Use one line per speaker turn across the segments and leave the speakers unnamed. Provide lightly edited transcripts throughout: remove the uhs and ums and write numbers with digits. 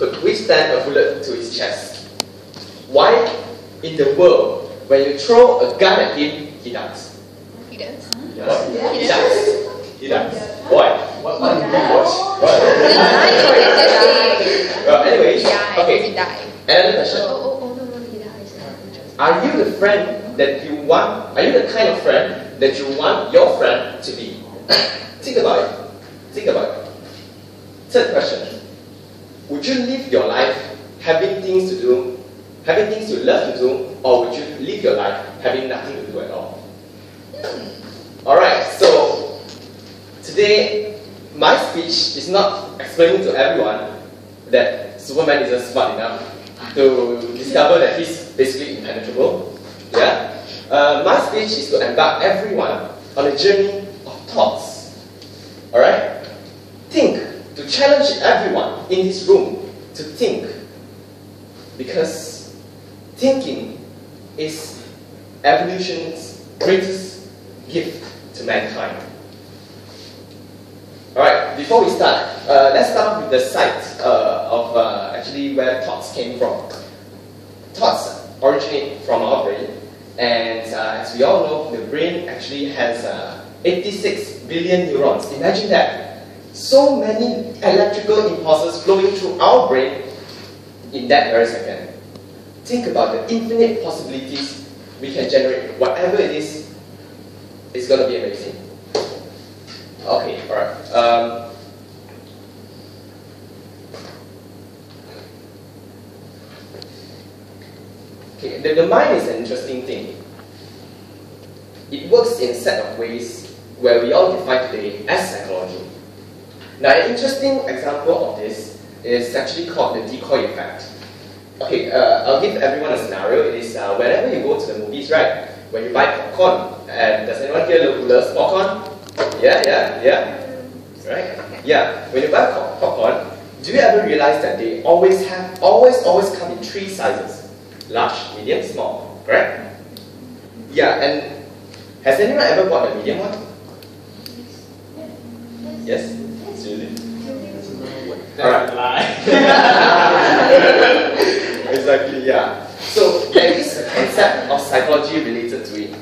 could withstand a bullet to his chest. Why in the world, when you throw a gun at him, he dies?
He does.
He dies. He dies. Why? What did you watch? Anyway, okay. Another question. Are you the friend that you want? Are you the kind of friend that you want your friend to be? Think about it. Think about it. Third question. Would you live your life having things to do, having things you love to do, or would you live your life having nothing to do at all? Alright, so today my speech is not explaining to everyone that Superman isn't smart enough to discover that he's basically impenetrable. Yeah? My speech is to embark everyone on a journey of thoughts. Alright? Think. To challenge everyone in this room to think. Because thinking is evolution's greatest gift to mankind. Alright, before we start, let's start with the site of actually where thoughts came from. Thoughts originate from our brain, and as we all know, the brain actually has 86 billion neurons. Imagine that. So many electrical impulses flowing through our brain in that very second. Think about the infinite possibilities we can generate. Whatever it is, it's going to be amazing. Okay, alright. Okay, the mind is an interesting thing. It works in a set of ways where we all define today as psychology. Now, an interesting example of this is actually called the decoy effect. Okay, I'll give everyone a scenario. It is whenever you go to the movies, right? When you buy popcorn, and does anyone here loves popcorn? Yeah. Right? Yeah. When you buy popcorn, do you ever realize that they always come in 3 sizes? Large, medium, small. Correct? Yeah, and has anyone ever bought the medium one? Yes? Alright. Exactly, yeah. So there is a concept of psychology related to it.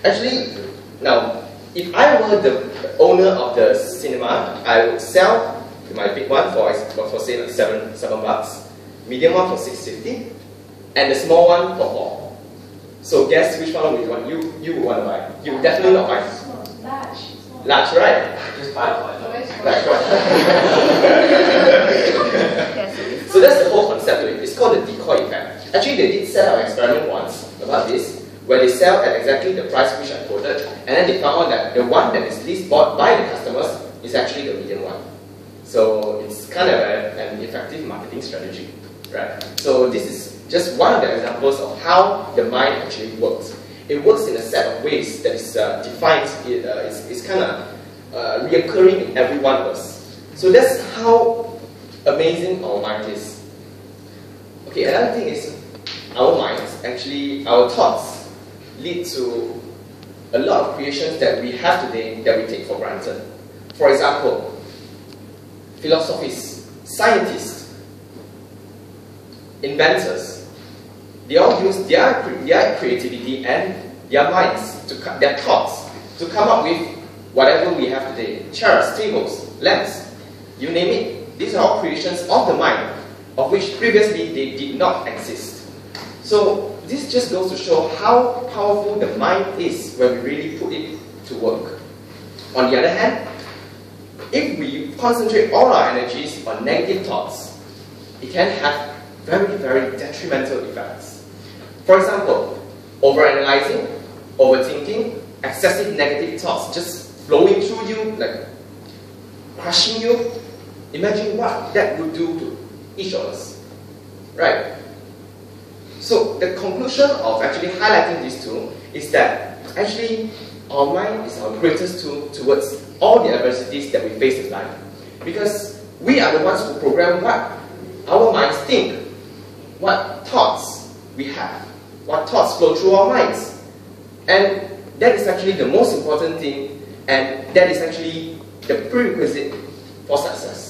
Actually, now, if I were the owner of the cinema, I would sell my big one for say like $7, medium one for $6.50, and the small one for $4. So guess which one would you would want to buy? You would definitely not buy. Large, right? Just buy one. Right. So that's the whole concept of it. It's called the decoy effect. Actually, they did set up an experiment once about this, where they sell at exactly the price which I quoted, and then they found out that the one that is least bought by the customers is actually the medium one. So it's kind of an effective marketing strategy, right? So this is just one of the examples of how the mind actually works. It works in a set of ways that is defined. It's kind of reoccurring in every one of us. So that's how amazing our mind is. Okay, another thing is our minds, actually, our thoughts lead to a lot of creations that we have today that we take for granted. For example, philosophists, scientists, inventors, they all use their creativity and their minds, their thoughts, to come up with whatever we have today. Chairs, tables, lamps, you name it. These are all creations of the mind, of which previously they did not exist. So this just goes to show how powerful the mind is when we really put it to work. On the other hand, if we concentrate all our energies on negative thoughts, it can have very, very detrimental effects. For example, overanalyzing, overthinking, excessive negative thoughts just flowing through you, like crushing you. Imagine what that would do to each of us, right? So the conclusion of actually highlighting these two is that actually our mind is our greatest tool towards all the adversities that we face in life. Because we are the ones who program what our minds think, what thoughts we have, what thoughts flow through our minds. And that is actually the most important thing, and that is actually the prerequisite for success.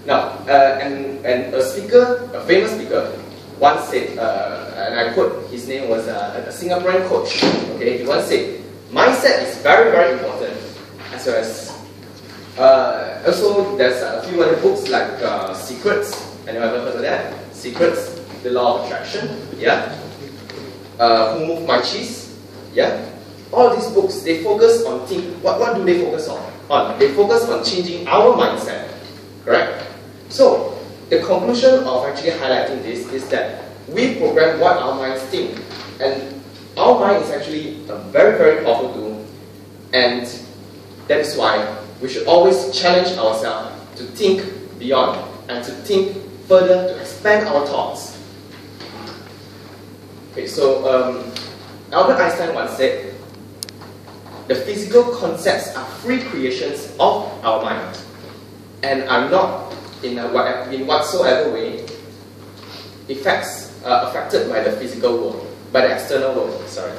Now, and a speaker, a famous speaker, once said, and I quote, his name was a Singaporean coach. Okay, he once said, mindset is very, very important, as well as also there's a few other books like Secrets. Anyone ever heard of that? Secrets, the Law of Attraction. Yeah. Who Moved My Cheese? Yeah. All these books, they focus on what do they focus on? They focus on changing our mindset. Correct? So, the conclusion of actually highlighting this is that we program what our minds think. And our mind is actually a very, very powerful tool. And that is why we should always challenge ourselves to think beyond and to think further, to expand our thoughts. Okay, so Albert Einstein once said, the physical concepts are free creations of our mind and are not in whatsoever way affected by the physical world, by the external world, sorry.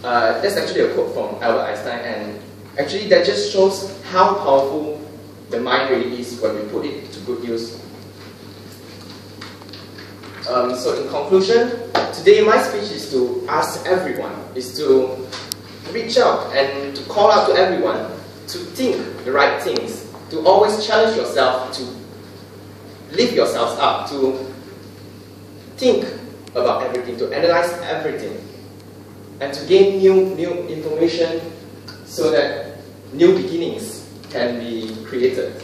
That's actually a quote from Albert Einstein, and actually that just shows how powerful the mind really is when we put it to good use. So in conclusion, today my speech is to ask everyone, is to reach out and to call out to everyone to think the right things, to always challenge yourself, to lift yourselves up, to think about everything, to analyze everything, and to gain new information so that new beginnings can be created,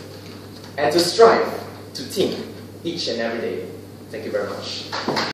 and to strive to think each and every day. Thank you very much.